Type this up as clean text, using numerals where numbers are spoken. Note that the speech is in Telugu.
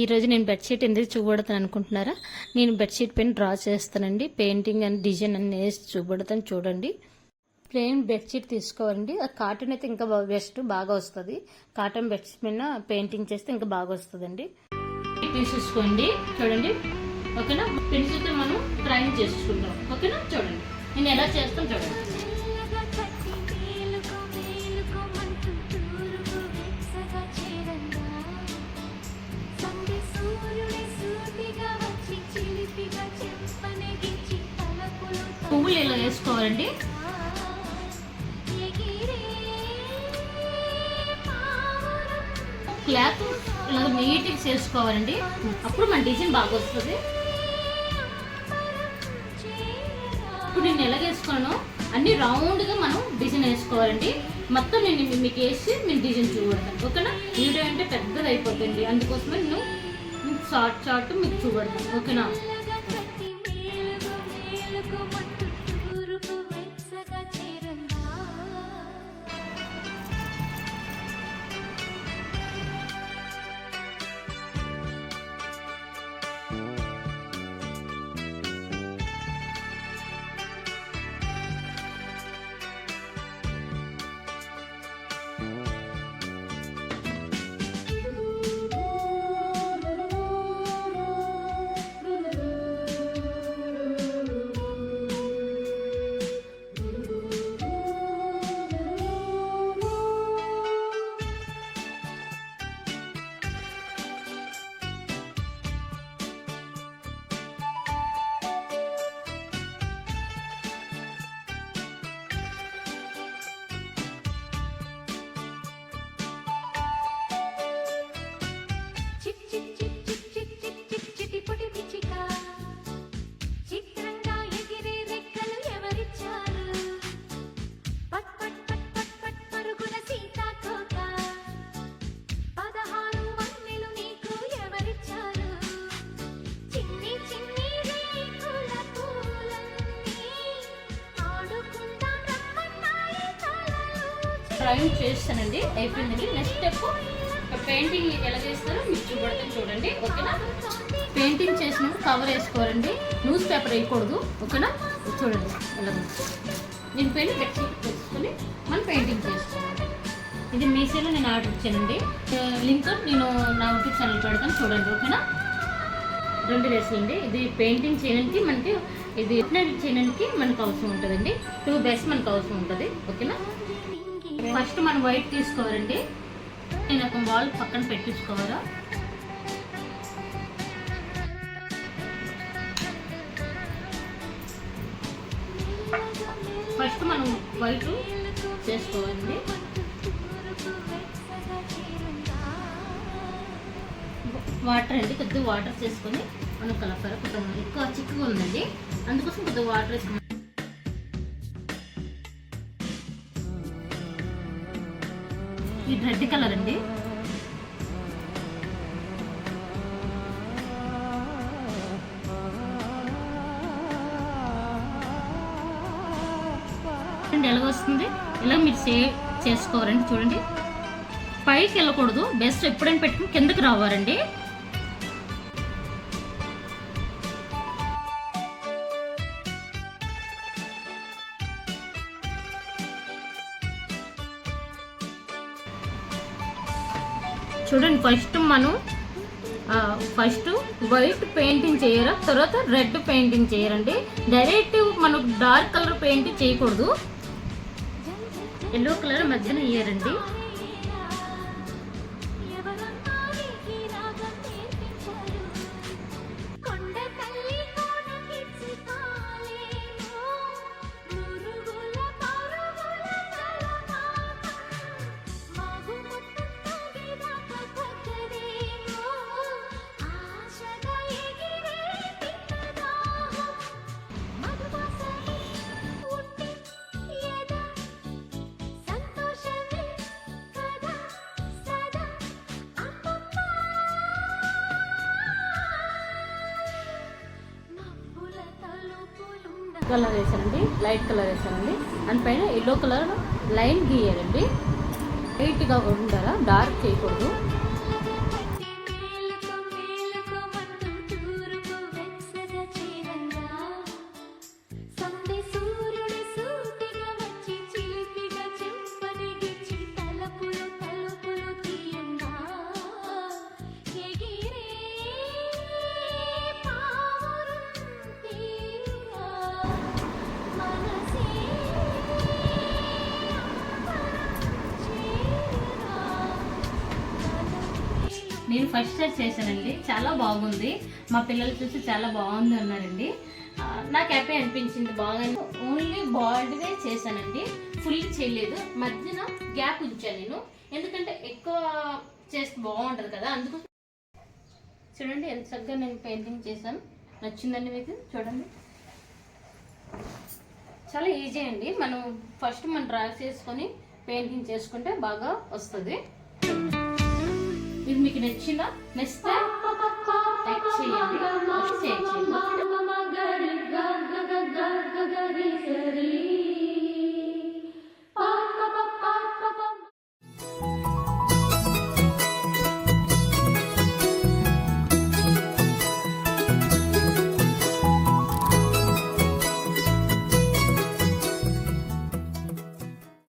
ఈరోజు నేను బెడ్షీట్ ఎందుకు చూపెడతాను అనుకుంటున్నారా? నేను బెడ్షీట్ పైన డ్రా చేస్తానండి. పెయింటింగ్ అండ్ డిజైన్ అన్ని వేసి చూపెడతాను. చూడండి, ప్లెయిన్ బెడ్షీట్ తీసుకోవాలండి. ఆ కాటన్ అయితే ఇంకా బెస్ట్, బాగా వస్తుంది. కాటన్ బెడ్షీట్ పైన పెయింటింగ్ చేస్తే ఇంకా బాగా వస్తుందండి. తీసేసుకోండి. చూడండి, ఓకేనా? పెన్సిల్తో మనం డ్రాయింగ్ చేసుకుంటాం. ఓకేనా? చూడండి నేను ఎలా చేస్తాను చూడండి. పువ్వులు ఇలా వేసుకోవాలండి. క్లాత్ ఇలా నీట్గా చేసుకోవాలండి. అప్పుడు మన డిజైన్ బాగా వస్తుంది. ఇప్పుడు నేను ఎలా వేసుకున్నానో అన్ని రౌండ్గా మనం డిజైన్ వేసుకోవాలండి. మొత్తం నేను మీకు వేసి నేను డిజైన్ చూపెడతాను. ఓకేనా? వీడియో అంటే పెద్దది అయిపోతుంది, అందుకోసమే నేను షార్ట్ మీకు చూపెడతాను. ఓకేనా? డ్రాయింగ్ చేస్తానండి, అయిపోయిందండి. నెక్స్ట్ స్టెప్ పెయింటింగ్ ఎలా చేస్తారో మీకు చూపెడతాను. చూడండి, ఓకేనా? పెయింటింగ్ చేసినప్పుడు కవర్ వేసుకోవాలండి, న్యూస్ పేపర్ వేయకూడదు. ఓకేనా? చూడండి ఎలా దీనిపైన బెడ్షీట్ వేసుకొని మనం పెయింటింగ్ చేసుకోవాలి. ఇది మీషోలో నేను ఆర్డర్ ఇచ్చానండి. లింక్ నేను నా యూట్యూబ్ ఛానల్ పెడతాను. చూడండి, ఓకేనా? 2 వేసులండి. ఇది పెయింటింగ్ చేయడానికి మనకి, ఇది చేయడానికి మనకు అవసరం ఉంటుందండి. 2 బ్రష్ మనకు అవసరం ఉంటుంది. ఓకేనా? ఫస్ట్ మనం వైట్ తీసుకోవాలండి. నేను ఒక వాల్ పక్కన పెట్టించుకోవాలా. ఫస్ట్ మనం వైట్ చేసుకోవాలండి. వాటర్ అండి, కొద్దిగా వాటర్ చేసుకొని మనం కలపర. కొద్దిగా ఎక్కువ చిక్కుగా ఉందండి, అందుకోసం కొద్దిగా వాటర్ వేసుకున్నాం. ఇది రెడ్ కలర్ అండి. ఎలాగొస్తుంది ఇలా మీరు సేవ్ చేసుకోవాలండి. చూడండి, పైకి వెళ్ళకూడదు. బెస్ట్ ఎప్పుడైనా పెట్టుకుని కిందకి రావాలండి. చూడండి, ఫస్ట్ వైట్ పెయింటింగ్ చేయరా, తర్వాత రెడ్ పెయింటింగ్ చేయరండి. డైరెక్ట్ మనకు డార్క్ కలర్ పెయింటింగ్ చేయకూడదు. ఎల్లో కలర్ మధ్యన వేయరండి. కలర్ వేసానండి, లైట్ కలర్ వేసానండి. దానిపైన ఎల్లో కలర్ లైన్ గీయాలండి. లైట్గా ఉండాలా, డార్క్ చేయకూడదు. నేను ఫస్ట్ టైం చేశానండి, చాలా బాగుంది. మా పిల్లలు చూసి చాలా బాగుంది అన్నారండి. నాకు హ్యాపీ అనిపించింది బాగా. ఓన్లీ బాయిల్డ్గా చేశానండి, ఫుల్ చేయలేదు. మధ్యన గ్యాప్ ఉంచాను నేను, ఎందుకంటే ఎక్కువ చేస్తే బాగుంటుంది కదా, అందుకు. చూడండి ఎంత చక్కగా నేను పెయింటింగ్ చేశాను. నచ్చిందండి మీకు? చూడండి చాలా ఈజీ అండి. మనం ఫస్ట్ డ్రా చేసుకొని పెయింటింగ్ చేసుకుంటే బాగా వస్తుంది. ఇది మీకు నచ్చిందా? నెక్స్ట్ లైక్ చేయండి, షేర్ చేయండి.